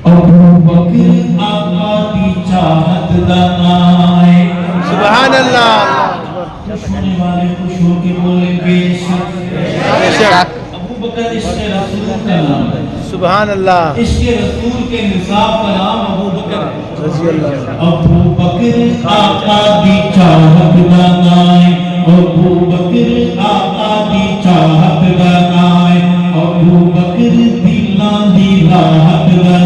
ابو بکر آقا دی چاہت دا آئے سبحان اللہ سننے والے خوش ہو کے بولے بے شک ابو بکر عشق رسول کا نام ہے سبحان اللہ عشق رسول کے نصاب کا نام ابو بکر ہے رضی اللہ ابو بکر آقا دی چاہت دا آئے ابو بکر آقا دی چاہت دا آئے ابو بکر دلان دی راحت دا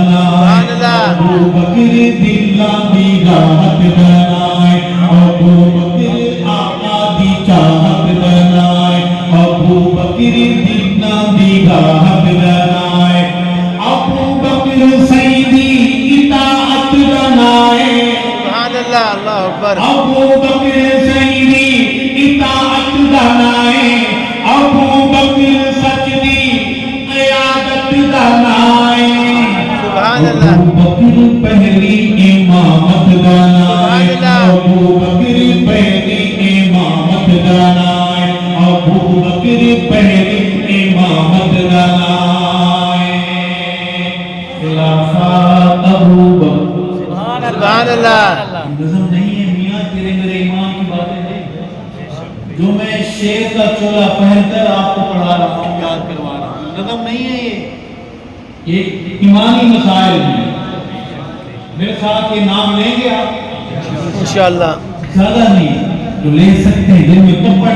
آئے ابو بکر دلان دی راحت دا آئے ابو بکر آقا دی چاہت دا آئے ابو بکر دلان دی راحت دا آئے ابو بکر سیدی اطاعت دا آئے سبحان اللہ اللہ اکبر ابو بکر سیدی اطاعت دا آئے ابو بکر سچدی قیادت دا آئے سبحان اللہ ابو بکر پہلی امامت دا آئے ابو بکر پہلی امامت دا آئے ابو بکر پہلی امامت دا آئے خلافات ابو بکر سبحان اللہ نظم نہیں ہے میاں تیرے میرے ایمان کی باتیں نہیں جو میں شیر کا چولا پہن کر آپ کو پڑھا رہا ہوں یاد کروا رہا ہوں نظم نہیں ہے یہ ایمانی مسائل ہیں میرے ساتھ یہ نام لیں گے آپ انشاءاللہ زیادہ نہیں جو لے سکتے ہیں جن میں کپڑ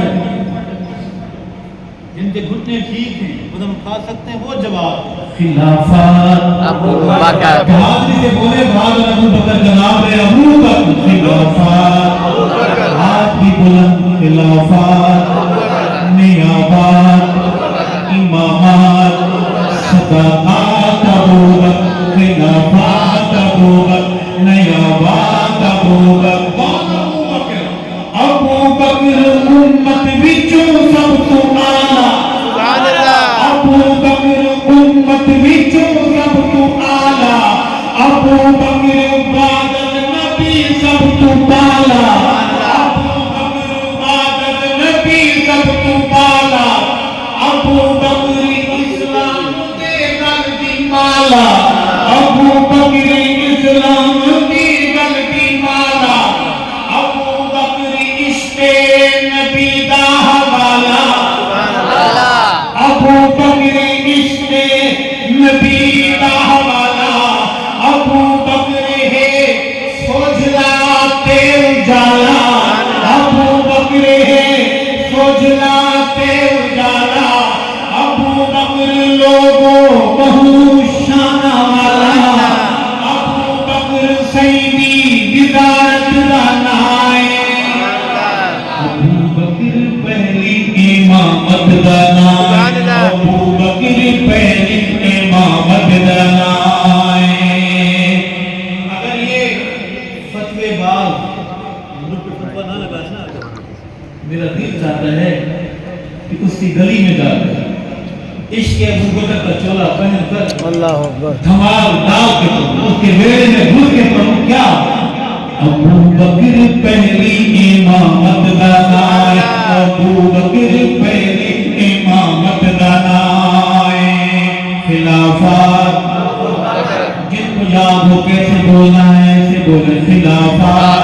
جن کے گھٹنے ٹھیک ہیں قدم کھا سکتے ہیں وہ جواب خلافات ابو بکر بہادری سے بولے بہادر ابو بکر جناب ہے ابو بکر خلافات ہاتھ بھی بلند خلافات نیابات امامات صداقات ابو بکر خلافات ابو بکر نیابات ابو بکر ابو بکر امت وچوں سب تو اعلیٰ سبحان اللہ ابو بکر امت وچوں سب تو اعلیٰ ابو بکر بعد نبی سب تو بالا ابو بکر بعد نبی سب تو بالا ابو بکر اسلام دے گل دی مالا ابو بکر اسلام دی گل دی مالا ابو بکر عشق نبی دا حوالہ ابو بکر عشق نبی دا حوالہ ابو بکر ہے سوجلا تے اجالا ابو بکر ہے سوجلا تے اجالا ابو بکر لوگوں بہو شانہ والا ابو بکر سیدی وزارت دا نائے ابو بکر پہلی امامت دا نائے ابو بکر پہلی امامت دا نائے اگر یہ فتوے باز میرا دل چاہتا ہے کہ اس کی گلی میں جا کر عشق ابو بکر کا چولا پہن کر اللہ اکبر دھمال ڈال کے اس کے ویڑے میں گھس کے پڑھوں کیا ابو بکر پہلی امامت دا نائے ابو بکر پہلی امامت دا نائے خلافات جن کو یاد ہو کیسے بولنا ہے ایسے بولے خلافات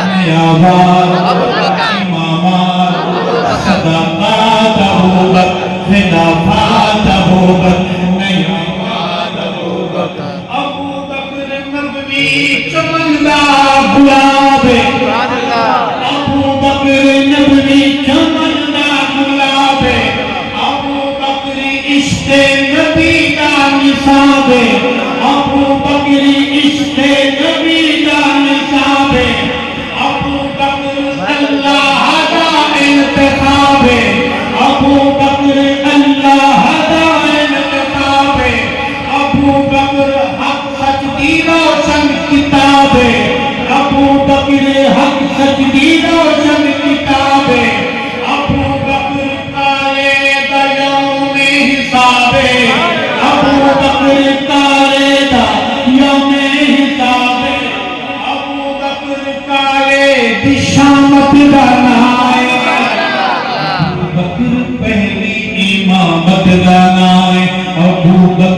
نیابات امامات صداقات ابو بکر خلافات ابو بکر نیابات ابو بکر ابو بکر نبوی چمندا گلاب سبحان اللہ ابو بکر نبوی چمندا گلاب ابو بکر عشق نبی دا نصاب ابو بکر عشق نبی دا نصاب ابو بکر اللہ دا انتخاب ابو بکر اللہ دا انتخاب ابو بکر حق سچ دی روشن کتاب ابو بکر حق سچ دی روشن کتاب ابو بکر کالے دا یوم حساب ابو بکر کالے دا یوم حساب ابو بکر کالے دی شامت دا نائے ابو بکر پہلی امامت دا نائے ابو بکر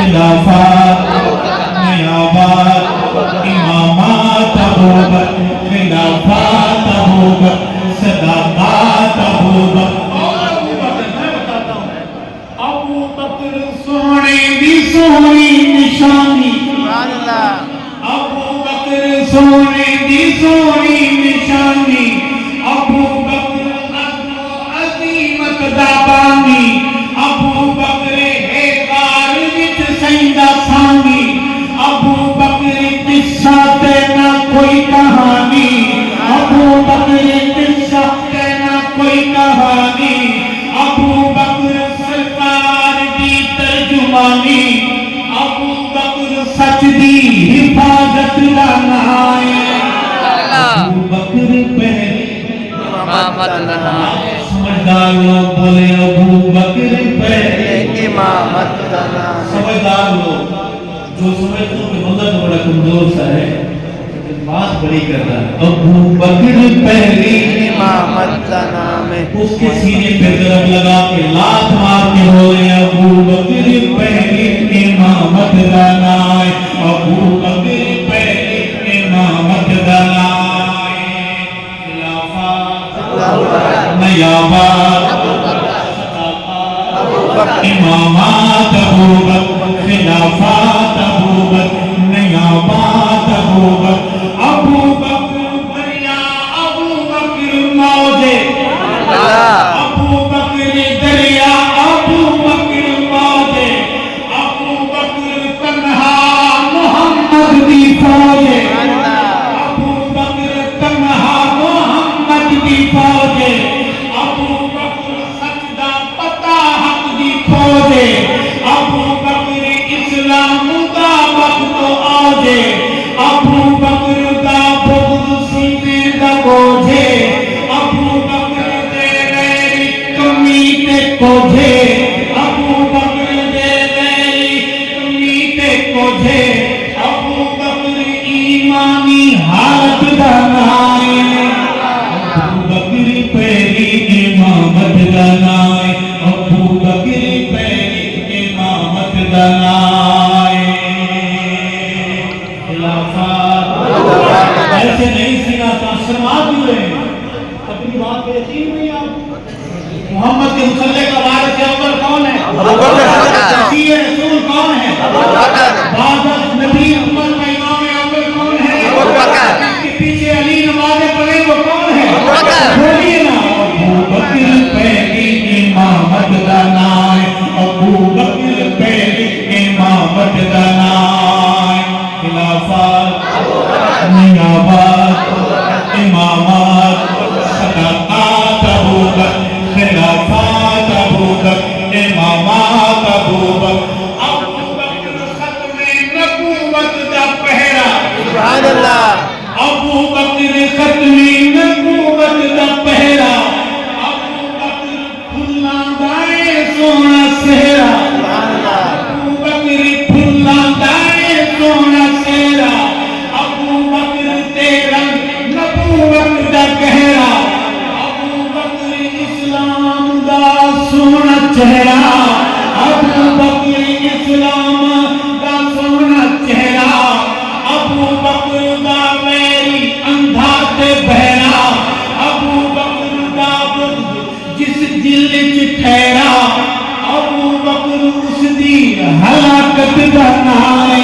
خلافات نیابات امامات ابوبکر خلافات ابوبکر صداقات ابوبکر اور ابوبکر میں بتاتا ہوں ابوبکر سونے دی سونی نشانی سبحان اللہ ابوبکر سونے دی سونی نشانی ابوبکر عزم و عزیمت دا بانی ابوبکر ہے کار وچ سیندا سانگی ابوبکر قصہ تے نہ کوئی کہانی ابوبکر قصہ تے نہ کوئی کہانی ابوبکر سرکار دی ترجمانی ابوبکر سچ دی حفاظت دا نام ابوبکر پہلی امامت لنا سمجھدار لوگ بولے ابوبکر پہلے امامت لنا سمجھدار لوگ جو سمجھتے ہیں کہ بندہ تو بڑا کمزور سا ہے لیکن بات بڑی کر رہا ہے ابوبکر پہلی امامت لنا میں اس کے سینے پہ ضرب لگا کے لات مار کے بولے ابوبکر پہلی امامت لنا ابوبکر پہلی امامت لنا نیابات امامات ابوبکر خلافات ابوبکر نیابات ابوبکر ابوبکر دریا ابوبکر موجے ابوبکر دریا ابوبکر موجے ابوبکر تنہا محمد دی فوجے ابوبکر تنہا محمد دی فوجے ابوبکر سچ دا پتا حق دی کھوجے ابوبکر اسلام دا وقت آجے ابوبکر دا بغض سینے دا بوجھے ابوبکر دے غیری کمی تے کوجھے ابوبکر دے غیری کمی تے کوجھے ابوبکر ایمانی حالت دا نائے ابوبکر پہلی امامت دنائے ابوبکر پہلی امامت دنائے خلافات ایسے نہیں سنا تو شرمات بھی رہے ہیں اپنی بات پہ یقین نہیں آپ محمد کے مسلح کا وارث اول کون ہے شفیع رسول کون ہے بعد نبی اول کا امام اول کون ہے اس کے پیچھے علی نمازیں پڑھے وہ کون ہے بولیے نا ابوبکر پہلی امامت دنائے ابوبکر پہلی امامت دنائے خلافات نیابات امامات صداقات ابوبکر خلافات ابوبکر امامات ابوبکر ابوبکر ختم نبوت دا پہرا سبحان اللہ ابوبکر ختم نبوت دا پہرا ابوبکر پھلاں دائے سونا سہرا ابوبکر پھلاں دائے سونا سہرا ابوبکر تیرا نبوت دا گہرا ابوبکر اسلام دا سونا چہرہ ابوبکر اسلام دا سونا چہرہ ابوبکر دا میری اندھا تے بہرا ابوبکر دا بغض جس دل وچ ٹھہرا ابوبکر اس دی ہلاکت دا نائے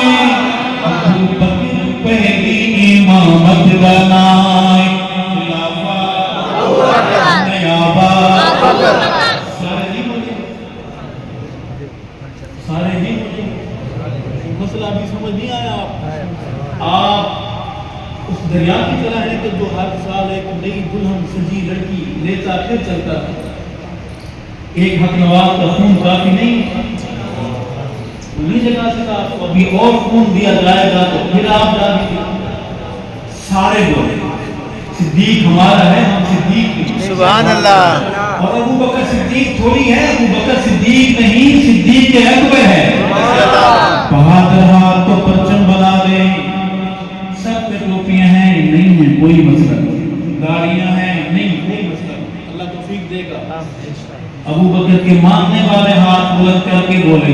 ابوبکر پہلی امامت دا نائے خلافات نیابات سارے نہیں مجھے سارے نہیں مجھے مسئلہ بھی سمجھ نہیں آیا آپ اس دریا کی طرح ہے کہ جو ہر سال ایک نئی دلہن سجی لڑکی لیتا پھر چلتا تھا ایک حق نواز کا خون کافی نہیں انہیں جگہ سے کہا تو ابھی اور خون دیا جائے گا تو پھر آپ جا دیجیے سارے بولے صدیق ہمارا ہے ہم صدیق نہیں سبحان اللہ اور ابو بکر صدیق تھوڑی ہے ابو بکر صدیق نہیں صدیق کے اکبر ہے بہادر ہاتھ تو پرچم بنا دے سب پہ ٹوپیاں ہیں نہیں ہیں کوئی مسئلہ گاڑیاں ہیں نہیں کوئی مسئلہ اللہ توفیق دے گا ابو بکر کے ماننے والے ہاتھ بلند کر کے بولے